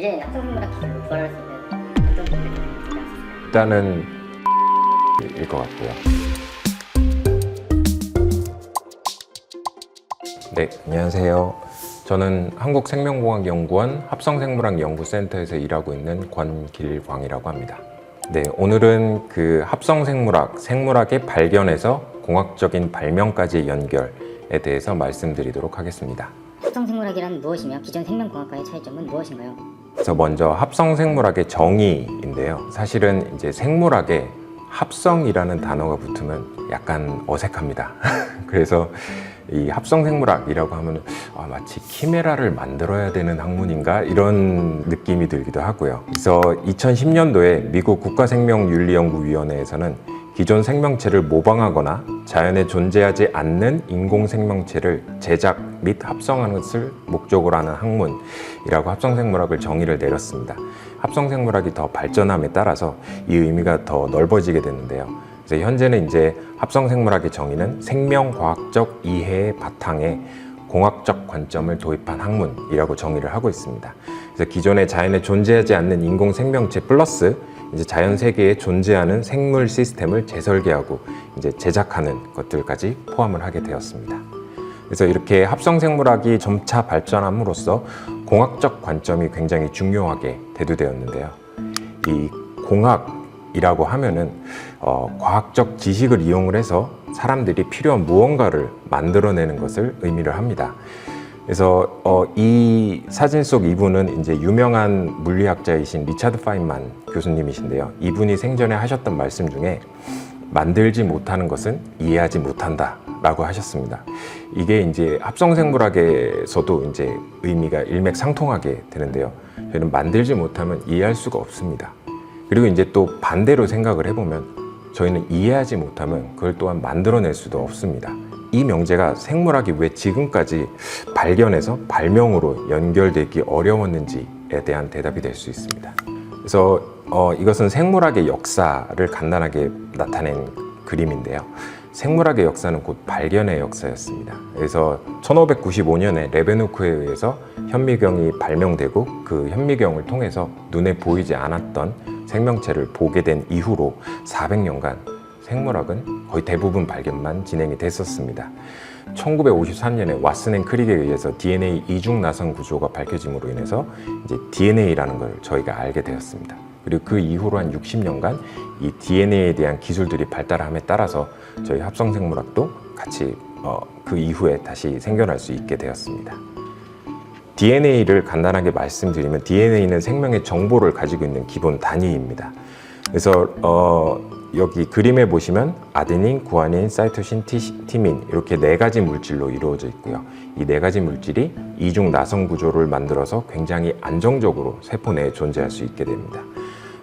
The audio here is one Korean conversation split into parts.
미래 합성생물학 기술로 부활할 수 있는 어떤 부분들이 있을까요? 일단은 일 것 같고요. 네, 안녕하세요. 저는 한국생명공학연구원 합성생물학연구센터에서 일하고 있는 권길광이라고 합니다. 네, 오늘은 그 합성생물학, 생물학의 발견에서 공학적인 발명까지의 연결에 대해서 말씀드리도록 하겠습니다. 합성생물학이란 무엇이며 기존 생명공학과의 차이점은 무엇인가요? 그래서 먼저 합성생물학의 정의인데요. 사실은 이제 생물학에 합성이라는 단어가 붙으면 약간 어색합니다. 그래서 이 합성생물학이라고 하면 마치 키메라를 만들어야 되는 학문인가 이런 느낌이 들기도 하고요. 그래서 2010년도에 미국 국가생명윤리연구위원회에서는 기존 생명체를 모방하거나 자연에 존재하지 않는 인공생명체를 제작 및 합성하는 것을 목적으로 하는 학문이라고 합성생물학을 정의를 내렸습니다. 합성생물학이 더 발전함에 따라서 이 의미가 더 넓어지게 됐는데요. 그래서 현재는 이제 합성생물학의 정의는 생명과학적 이해의 바탕에 공학적 관점을 도입한 학문이라고 정의를 하고 있습니다. 그래서 기존에 자연에 존재하지 않는 인공생명체 플러스 이제 자연 세계에 존재하는 생물 시스템을 재설계하고 이제 제작하는 것들까지 포함을 하게 되었습니다. 그래서 이렇게 합성생물학이 점차 발전함으로써 공학적 관점이 굉장히 중요하게 대두되었는데요. 이 공학이라고 하면은 과학적 지식을 이용을 해서 사람들이 필요한 무언가를 만들어내는 것을 의미를 합니다. 그래서 이 사진 속 이분은 이제 유명한 물리학자이신 리차드 파인만 교수님이신데요. 이분이 생전에 하셨던 말씀 중에 만들지 못하는 것은 이해하지 못한다 라고 하셨습니다. 이게 이제 합성생물학에서도 이제 의미가 일맥상통하게 되는데요. 저희는 만들지 못하면 이해할 수가 없습니다. 그리고 이제 또 반대로 생각을 해보면 저희는 이해하지 못하면 그걸 또한 만들어낼 수도 없습니다. 이 명제가 생물학이 왜 지금까지 발견에서 발명으로 연결되기 어려웠는지에 대한 대답이 될 수 있습니다. 그래서 이것은 생물학의 역사를 간단하게 나타낸 그림인데요. 생물학의 역사는 곧 발견의 역사였습니다. 그래서 1595년에 레베누크에 의해서 현미경이 발명되고 그 현미경을 통해서 눈에 보이지 않았던 생명체를 보게 된 이후로 400년간 생물학은 거의 대부분 발견만 진행이 됐었습니다. 1953년에 왓슨 앤 크릭에 의해서 DNA 이중 나선 구조가 밝혀짐으로 인해서 이제 DNA라는 걸 저희가 알게 되었습니다. 그리고 그 이후로 한 60년간 이 DNA에 대한 기술들이 발달함에 따라서 저희 합성생물학도 같이 그 이후에 다시 생겨날 수 있게 되었습니다. DNA를 간단하게 말씀드리면 DNA는 생명의 정보를 가지고 있는 기본 단위입니다. 그래서 여기 그림에 보시면 아데닌, 구아닌, 사이토신, 티민 이렇게 4가지 물질로 이루어져 있고요. 이 4가지 물질이 이중 나선 구조를 만들어서 굉장히 안정적으로 세포 내에 존재할 수 있게 됩니다.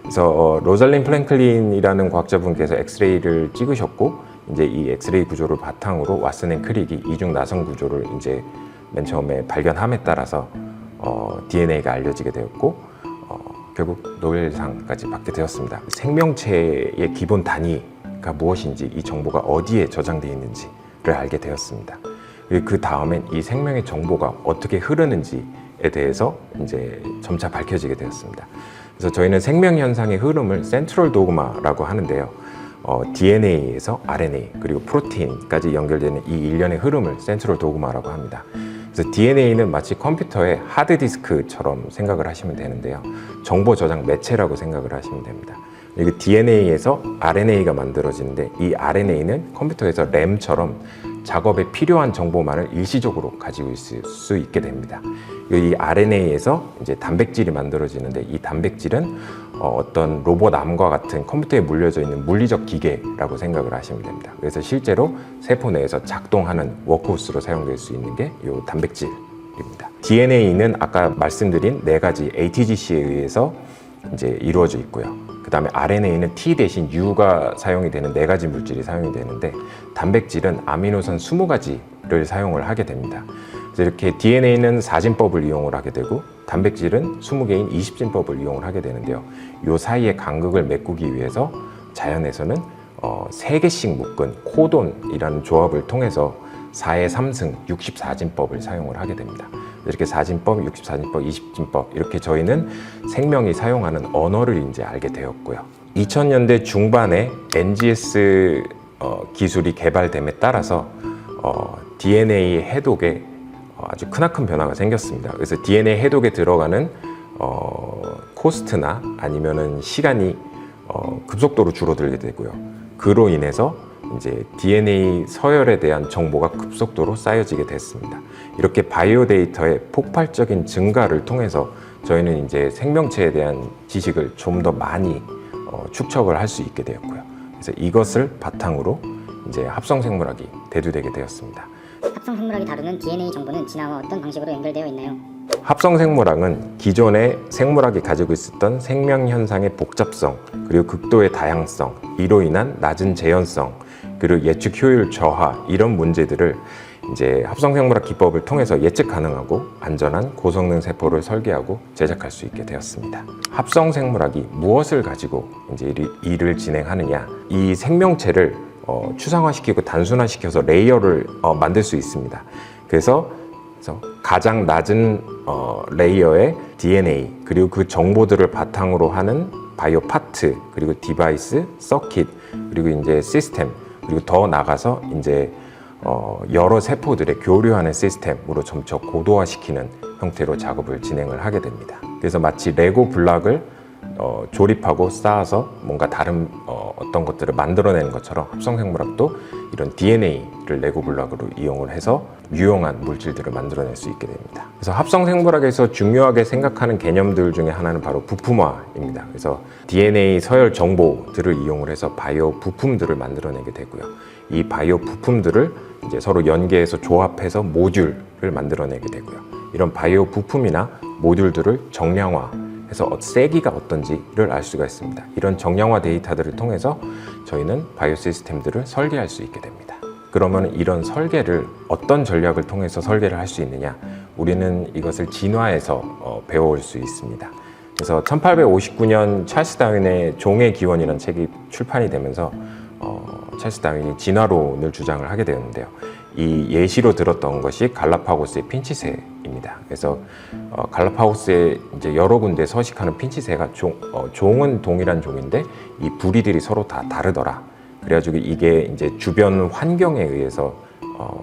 그래서 로잘린 플랭클린이라는 과학자분께서 엑스레이를 찍으셨고 이제 이 엑스레이 구조를 바탕으로 왓슨 앤 크릭이 이중 나선 구조를 이제 맨 처음에 발견함에 따라서 DNA가 알려지게 되었고 결국 노벨상까지 받게 되었습니다. 생명체의 기본 단위가 무엇인지, 이 정보가 어디에 저장되어 있는지를 알게 되었습니다. 그리고 그 다음엔 이 생명의 정보가 어떻게 흐르는지에 대해서 이제 점차 밝혀지게 되었습니다. 그래서 저희는 생명 현상의 흐름을 센트럴 도그마라고 하는데요. DNA에서 RNA 그리고 프로테인까지 연결되는 이 일련의 흐름을 센트럴 도그마라고 합니다. 그래서 DNA는 마치 컴퓨터의 하드디스크처럼 생각을 하시면 되는데요. 정보 저장 매체라고 생각을 하시면 됩니다. 그리고 DNA에서 RNA가 만들어지는데 이 RNA는 컴퓨터에서 램처럼 작업에 필요한 정보만을 일시적으로 가지고 있을 수 있게 됩니다. 이 RNA에서 이제 단백질이 만들어지는데 이 단백질은 어떤 로봇 암과 같은 컴퓨터에 물려져 있는 물리적 기계라고 생각을 하시면 됩니다. 그래서 실제로 세포 내에서 작동하는 워크호스로 사용될 수 있는 게 이 단백질입니다. DNA는 아까 말씀드린 4가지 ATGC에 의해서 이제 이루어져 있고요. 그 다음에 RNA는 T 대신 U가 사용이 되는 4가지 물질이 사용이 되는데 단백질은 아미노산 20가지를 사용을 하게 됩니다. 그래서 이렇게 DNA는 4진법을 이용을 하게 되고 단백질은 20개인 20진법을 이용을 하게 되는데요. 이 사이의 간극을 메꾸기 위해서 자연에서는 3개씩 묶은 코돈이라는 조합을 통해서 4의 3승 64진법을 사용을 하게 됩니다. 이렇게 4진법, 64진법, 20진법 이렇게 저희는 생명이 사용하는 언어를 이제 알게 되었고요. 2000년대 중반에 NGS 기술이 개발됨에 따라서 DNA 해독에 아주 크나큰 변화가 생겼습니다. 그래서 DNA 해독에 들어가는 코스트나 아니면은 시간이 급속도로 줄어들게 되고요. 그로 인해서 이제 DNA 서열에 대한 정보가 급속도로 쌓여지게 됐습니다. 이렇게 바이오 데이터의 폭발적인 증가를 통해서 저희는 이제 생명체에 대한 지식을 좀 더 많이 축적을 할 수 있게 되었고요. 그래서 이것을 바탕으로 이제 합성생물학이 대두되게 되었습니다. 합성생물학이 다루는 DNA 정보는 진화와 어떤 방식으로 연결되어 있나요? 합성생물학은 기존의 생물학이 가지고 있었던 생명 현상의 복잡성, 그리고 극도의 다양성, 이로 인한 낮은 재현성, 그리고 예측 효율 저하 이런 문제들을 이제 합성생물학 기법을 통해서 예측 가능하고 안전한 고성능 세포를 설계하고 제작할 수 있게 되었습니다. 합성생물학이 무엇을 가지고 이제 일을 진행하느냐? 이 생명체를 추상화시키고 단순화시켜서 레이어를 만들 수 있습니다. 그래서 가장 낮은 레이어의 DNA 그리고 그 정보들을 바탕으로 하는 바이오 파트 그리고 디바이스, 서킷 그리고 이제 시스템 그리고 더 나가서 이제 여러 세포들의 교류하는 시스템으로 점차 고도화시키는 형태로 작업을 진행을 하게 됩니다. 그래서 마치 레고 블록을 조립하고 쌓아서 뭔가 다른 어떤 것들을 만들어내는 것처럼 합성생물학도 이런 DNA를 레고 블록으로 이용을 해서 유용한 물질들을 만들어낼 수 있게 됩니다. 그래서 합성생물학에서 중요하게 생각하는 개념들 중에 하나는 바로 부품화입니다. 그래서 DNA 서열 정보들을 이용을 해서 바이오 부품들을 만들어내게 되고요. 이 바이오 부품들을 이제 서로 연계해서 조합해서 모듈을 만들어내게 되고요. 이런 바이오 부품이나 모듈들을 정량화해서 세기가 어떤지를 알 수가 있습니다. 이런 정량화 데이터들을 통해서 저희는 바이오 시스템들을 설계할 수 있게 됩니다. 그러면 이런 설계를 어떤 전략을 통해서 설계를 할 수 있느냐? 우리는 이것을 진화해서 배워올 수 있습니다. 그래서 1859년 찰스 다윈의 종의 기원이라는 책이 출판이 되면서 찰스 다윈이 진화론을 주장을 하게 되었는데요. 이 예시로 들었던 것이 갈라파고스의 핀치새입니다. 그래서 갈라파고스에 이제 여러 군데 서식하는 핀치새가 종은 동일한 종인데 이 부리들이 서로 다 다르더라. 그래가지고 이게 이제 주변 환경에 의해서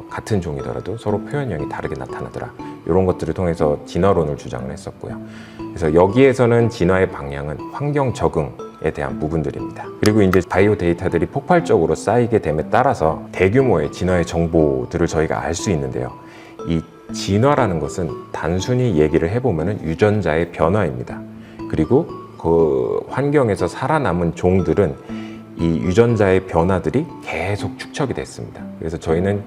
같은 종이더라도 서로 표현형이 다르게 나타나더라. 이런 것들을 통해서 진화론을 주장을 했었고요. 그래서 여기에서는 진화의 방향은 환경 적응에 대한 부분들입니다. 그리고 이제 바이오 데이터들이 폭발적으로 쌓이게 됨에 따라서 대규모의 진화의 정보들을 저희가 알 수 있는데요. 이 진화라는 것은 단순히 얘기를 해보면 유전자의 변화입니다. 그리고 그 환경에서 살아남은 종들은 이 유전자의 변화들이 계속 축적이 됐습니다. 그래서 저희는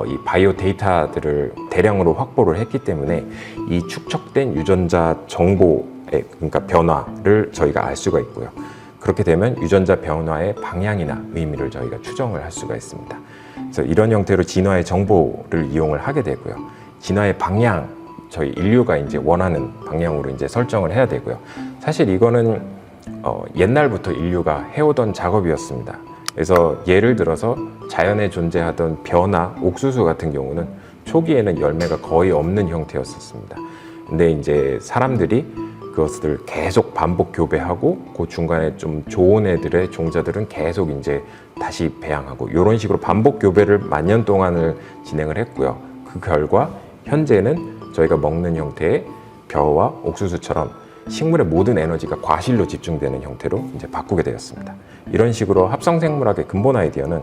이 바이오 데이터들을 대량으로 확보를 했기 때문에 이 축적된 유전자 정보의 그러니까 변화를 저희가 알 수가 있고요. 그렇게 되면 유전자 변화의 방향이나 의미를 저희가 추정을 할 수가 있습니다. 그래서 이런 형태로 진화의 정보를 이용을 하게 되고요. 진화의 방향, 저희 인류가 이제 원하는 방향으로 이제 설정을 해야 되고요. 사실 이거는 옛날부터 인류가 해오던 작업이었습니다. 그래서 예를 들어서 자연에 존재하던 벼나 옥수수 같은 경우는 초기에는 열매가 거의 없는 형태였었습니다. 근데 이제 사람들이 그것을 계속 반복 교배하고 그 중간에 좀 좋은 애들의 종자들은 계속 이제 다시 배양하고 이런 식으로 반복 교배를 만년 동안을 진행을 했고요. 그 결과 현재는 저희가 먹는 형태의 벼와 옥수수처럼 식물의 모든 에너지가 과실로 집중되는 형태로 이제 바꾸게 되었습니다. 이런 식으로 합성생물학의 근본 아이디어는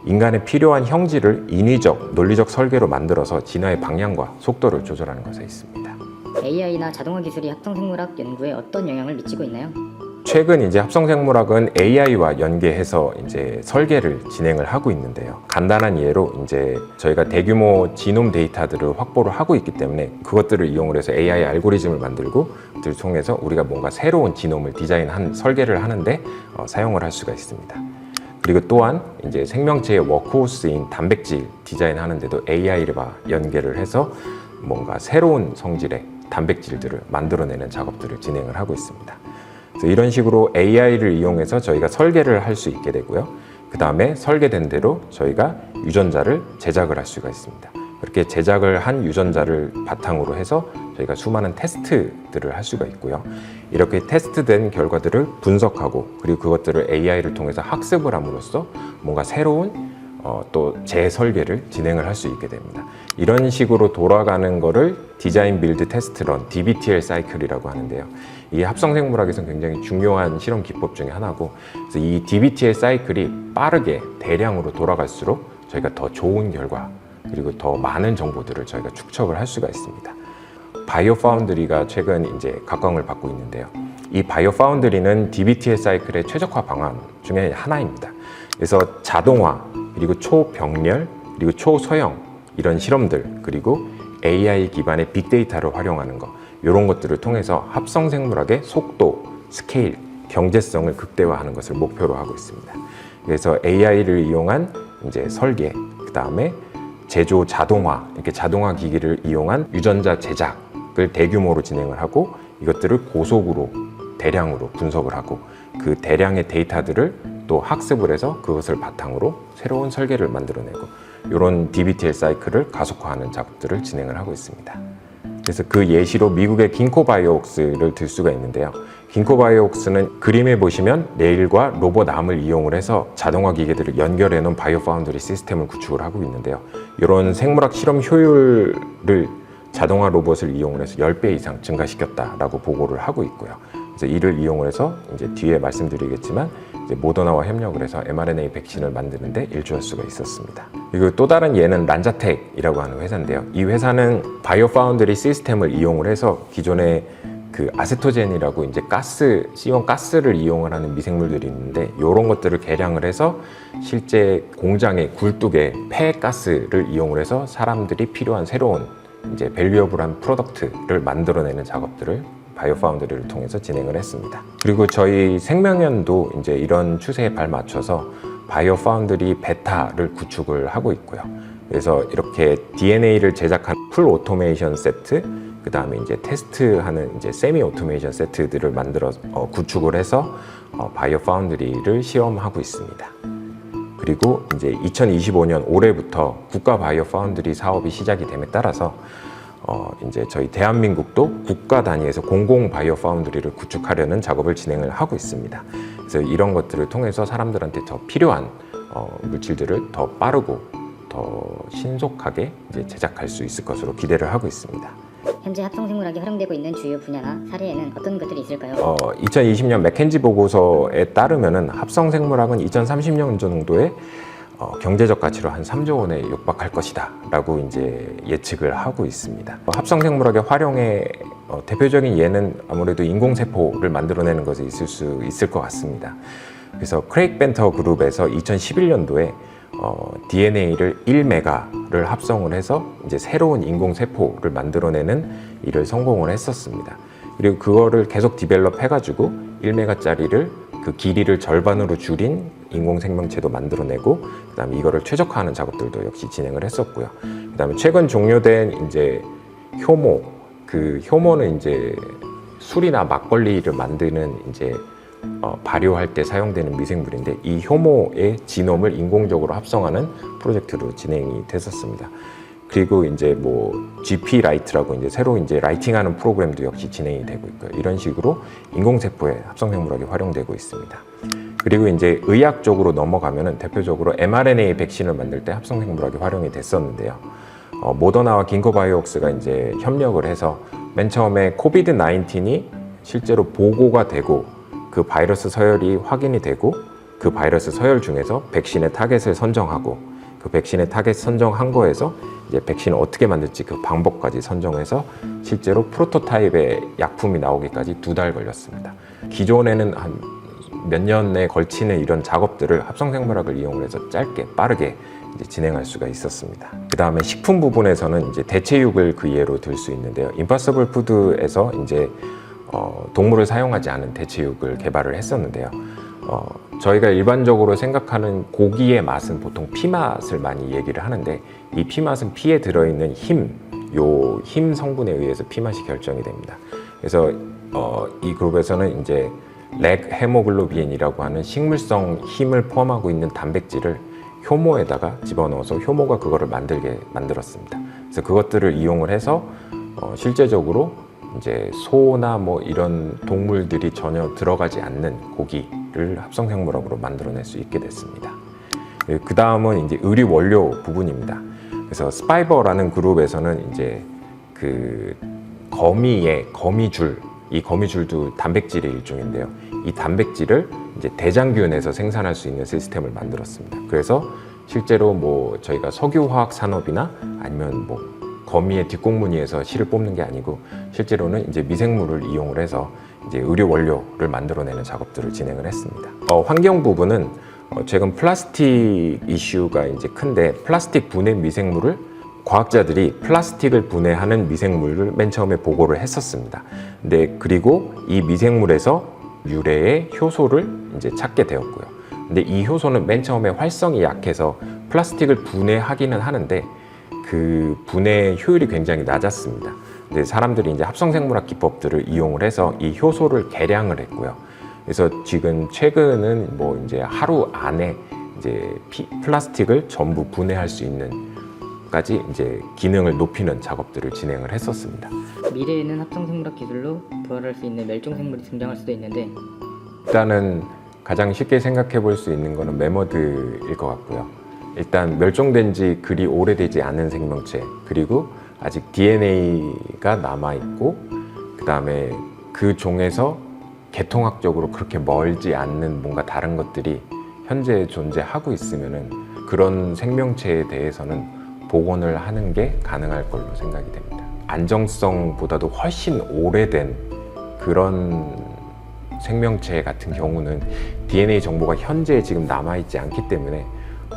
인간에 필요한 형질을 인위적, 논리적 설계로 만들어서 진화의 방향과 속도를 조절하는 것에 있습니다. AI나 자동화 기술이 합성생물학 연구에 어떤 영향을 미치고 있나요? 최근 이제 합성생물학은 AI와 연계해서 이제 설계를 진행을 하고 있는데요. 간단한 예로 이제 저희가 대규모 지놈 데이터들을 확보를 하고 있기 때문에 그것들을 이용을 해서 AI 알고리즘을 만들고 그들을 통해서 우리가 뭔가 새로운 지놈을 설계를 하는데 사용을 할 수가 있습니다. 그리고 또한 이제 생명체의 워크호스인 단백질 디자인하는데도 AI와 연계를 해서 뭔가 새로운 성질의 단백질들을 만들어내는 작업들을 진행을 하고 있습니다. 그래서 이런 식으로 AI를 이용해서 저희가 설계를 할 수 있게 되고요. 그 다음에 설계된 대로 저희가 유전자를 제작을 할 수가 있습니다. 그렇게 제작을 한 유전자를 바탕으로 해서 저희가 수많은 테스트들을 할 수가 있고요. 이렇게 테스트된 결과들을 분석하고 그리고 그것들을 AI를 통해서 학습을 함으로써 뭔가 새로운 또 재설계를 진행을 할 수 있게 됩니다. 이런 식으로 돌아가는 거를 디자인 빌드 테스트 런 DBTL 사이클이라고 하는데요. 이게 합성생물학에서 굉장히 중요한 실험 기법 중에 하나고, 그래서 이 DBTL 사이클이 빠르게 대량으로 돌아갈수록 저희가 더 좋은 결과 그리고 더 많은 정보들을 저희가 축적을 할 수가 있습니다. 바이오 파운드리가 최근 이제 각광을 받고 있는데요. 이 바이오 파운드리는 DBTL 사이클의 최적화 방안 중에 하나입니다. 그래서 자동화 그리고 초병렬 그리고 초소형 이런 실험들 그리고 AI 기반의 빅데이터를 활용하는 것, 이런 것들을 통해서 합성생물학의 속도, 스케일, 경제성을 극대화하는 것을 목표로 하고 있습니다. 그래서 AI를 이용한 이제 설계, 그 다음에 제조 자동화, 이렇게 자동화 기기를 이용한 유전자 제작을 대규모로 진행을 하고 이것들을 고속으로 대량으로 분석을 하고 그 대량의 데이터들을 또 학습을 해서 그것을 바탕으로 새로운 설계를 만들어내고 이런 DBTL 사이클을 가속화하는 작업들을 진행을 하고 있습니다. 그래서 그 예시로 미국의 긴코바이오웍스를 들 수가 있는데요. 긴코바이오웍스는 그림에 보시면 레일과 로봇 암을 이용을 해서 자동화 기계들을 연결해 놓은 바이오 파운드리 시스템을 구축을 하고 있는데요. 이런 생물학 실험 효율을 자동화 로봇을 이용을 해서 10배 이상 증가시켰다라고 보고를 하고 있고요. 그래서 이를 이용을 해서 이제 뒤에 말씀드리겠지만 이제 모더나와 협력을 해서 mRNA 백신을 만드는데 일조할 수가 있었습니다. 그리고 또 다른 예는 란자텍이라고 하는 회사인데요. 이 회사는 바이오 파운드리 시스템을 이용을 해서 기존의 그 아세토젠이라고 이제 가스, C1 가스를 이용을 하는 미생물들이 있는데 이런 것들을 개량을 해서 실제 공장의 굴뚝에 폐 가스를 이용을 해서 사람들이 필요한 새로운 이제 밸류어블한 프로덕트를 만들어내는 작업들을 바이오 파운드리를 통해서 진행을 했습니다. 그리고 저희 생명연도 이제 이런 추세에 발맞춰서 바이오 파운드리 베타를 구축을 하고 있고요. 그래서 이렇게 DNA를 제작한 풀 오토메이션 세트, 그 다음에 이제 테스트하는 이제 세미 오토메이션 세트들을 만들어 구축을 해서 바이오 파운드리를 시험하고 있습니다. 그리고 이제 2025년 올해부터 국가 바이오 파운드리 사업이 시작이 됨에 따라서 이제 저희 대한민국도 국가 단위에서 공공 바이오 파운드리를 구축하려는 작업을 진행을 하고 있습니다. 그래서 이런 것들을 통해서 사람들한테 더 필요한 물질들을 더 빠르고 더 신속하게 이제 제작할 수 있을 것으로 기대를 하고 있습니다. 현재 합성생물학이 활용되고 있는 주요 분야나 사례에는 어떤 것들이 있을까요? 2020년 맥켄지 보고서에 따르면은 합성생물학은 2030년 정도에 경제적 가치로 한 3조 원에 육박할 것이다 라고 이제 예측을 하고 있습니다. 합성생물학의 활용의 대표적인 예는 아무래도 인공세포를 만들어내는 것에 있을 수 있을 것 같습니다. 그래서 크레이크 벤터 그룹에서 2011년도에 DNA를 1메가를 합성을 해서 이제 새로운 인공세포를 만들어내는 일을 성공을 했었습니다. 그리고 그거를 계속 디벨롭 해가지고 1메가짜리를 그 길이를 절반으로 줄인 인공생명체도 만들어내고, 그 다음에 이거를 최적화하는 작업들도 역시 진행을 했었고요. 그 다음에 최근 종료된 이제 효모, 그 효모는 이제 술이나 막걸리를 만드는 이제 발효할 때 사용되는 미생물인데 이 효모의 지놈을 인공적으로 합성하는 프로젝트로 진행이 됐었습니다. 그리고 이제 뭐 GP 라이트라고 이제 새로 이제 라이팅하는 프로그램도 역시 진행이 되고 있고요. 이런 식으로 인공세포의 합성생물학이 활용되고 있습니다. 그리고 이제 의학 쪽으로 넘어가면은 대표적으로 mRNA 백신을 만들 때 합성생물학이 활용이 됐었는데요. 모더나와 긴코바이오웍스가 이제 협력을 해서 맨 처음에 코비드 19이 실제로 보고가 되고 그 바이러스 서열이 확인이 되고 그 바이러스 서열 중에서 백신의 타겟을 선정하고 그 백신의 타겟 선정한 거에서 이제 백신을 어떻게 만들지 그 방법까지 선정해서 실제로 프로토타입의 약품이 나오기까지 2달 걸렸습니다. 기존에는 한 몇 년에 걸치는 이런 작업들을 합성생물학을 이용해서 짧게 빠르게 이제 진행할 수가 있었습니다. 그 다음에 식품 부분에서는 이제 대체육을 그 예로 들 수 있는데요. 임파서블 푸드에서 이제 동물을 사용하지 않은 대체육을 개발을 했었는데요. 저희가 일반적으로 생각하는 고기의 맛은 보통 피맛을 많이 얘기를 하는데 이 피맛은 피에 들어있는 힘 성분에 의해서 피맛이 결정이 됩니다. 그래서 이 그룹에서는 이제 렉 헤모글로빈이라고 하는 식물성 힘을 포함하고 있는 단백질을 효모에다가 집어넣어서 효모가 그거를 만들었습니다. 그래서 그것들을 이용을 해서 실제적으로 이제 소나 뭐 이런 동물들이 전혀 들어가지 않는 고기를 합성생물학으로 만들어낼 수 있게 됐습니다. 그 다음은 이제 의류 원료 부분입니다. 그래서 스파이버라는 그룹에서는 이제 그 거미줄, 이 거미줄도 단백질의 일종인데요. 이 단백질을 이제 대장균에서 생산할 수 있는 시스템을 만들었습니다. 그래서 실제로 뭐 저희가 석유화학 산업이나 아니면 뭐 거미의 뒷공무니에서 실을 뽑는 게 아니고 실제로는 이제 미생물을 이용을 해서 이제 의료 원료를 만들어내는 작업들을 진행을 했습니다. 환경 부분은 최근 플라스틱 이슈가 이제 큰데 플라스틱 분해 미생물을 과학자들이 플라스틱을 분해하는 미생물을 맨 처음에 보고를 했었습니다. 근데 그리고 이 미생물에서 유래의 효소를 이제 찾게 되었고요. 근데 이 효소는 맨 처음에 활성이 약해서 플라스틱을 분해하기는 하는데 그 분해 효율이 굉장히 낮았습니다. 근데 사람들이 이제 합성생물학 기법들을 이용을 해서 이 효소를 개량을 했고요. 그래서 지금 최근은 뭐 이제 하루 안에 이제 플라스틱을 전부 분해할 수 있는 까지 이제 기능을 높이는 작업들을 진행을 했었습니다. 미래에는 합성생물학 기술로 부활할 수 있는 멸종생물이 등장할 수도 있는데 일단은 가장 쉽게 생각해 볼 수 있는 거는 매머드일 것 같고요. 일단 멸종된 지 그리 오래되지 않은 생명체, 그리고 아직 DNA가 남아있고 그 다음에 그 종에서 계통학적으로 그렇게 멀지 않는 뭔가 다른 것들이 현재 존재하고 있으면은 그런 생명체에 대해서는 복원을 하는 게 가능할 걸로 생각이 됩니다. 안정성보다도 훨씬 오래된 그런 생명체 같은 경우는 DNA 정보가 현재 지금 남아있지 않기 때문에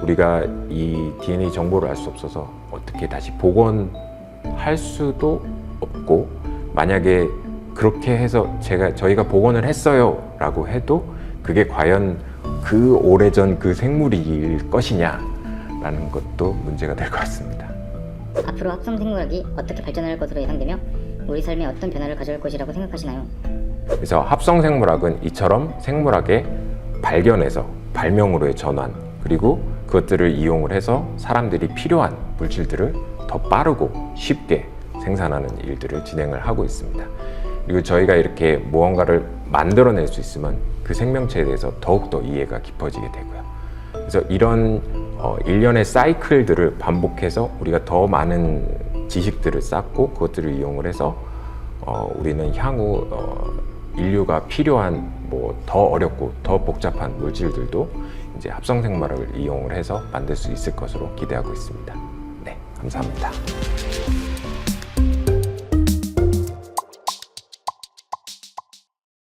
우리가 이 DNA 정보를 알 수 없어서 어떻게 다시 복원할 수도 없고, 만약에 그렇게 해서 저희가 복원을 했어요 라고 해도 그게 과연 그 오래전 그 생물일 것이냐 라는 것도 문제가 될 것 같습니다. 앞으로 합성생물학이 어떻게 발전할 것으로 예상되며 우리 삶에 어떤 변화를 가져올 것이라고 생각하시나요? 그래서 합성생물학은 이처럼 생물학의 발견에서 발명으로의 전환, 그리고 그것들을 이용을 해서 사람들이 필요한 물질들을 더 빠르고 쉽게 생산하는 일들을 진행을 하고 있습니다. 그리고 저희가 이렇게 무언가를 만들어낼 수 있으면 그 생명체에 대해서 더욱더 이해가 깊어지게 되고요. 그래서 이런 일련의 사이클들을 반복해서 우리가 더 많은 지식들을 쌓고 그것들을 이용을 해서 우리는 향후 인류가 필요한 뭐 더 어렵고 더 복잡한 물질들도 이제 합성생물학을 이용을 해서 만들 수 있을 것으로 기대하고 있습니다. 네, 감사합니다.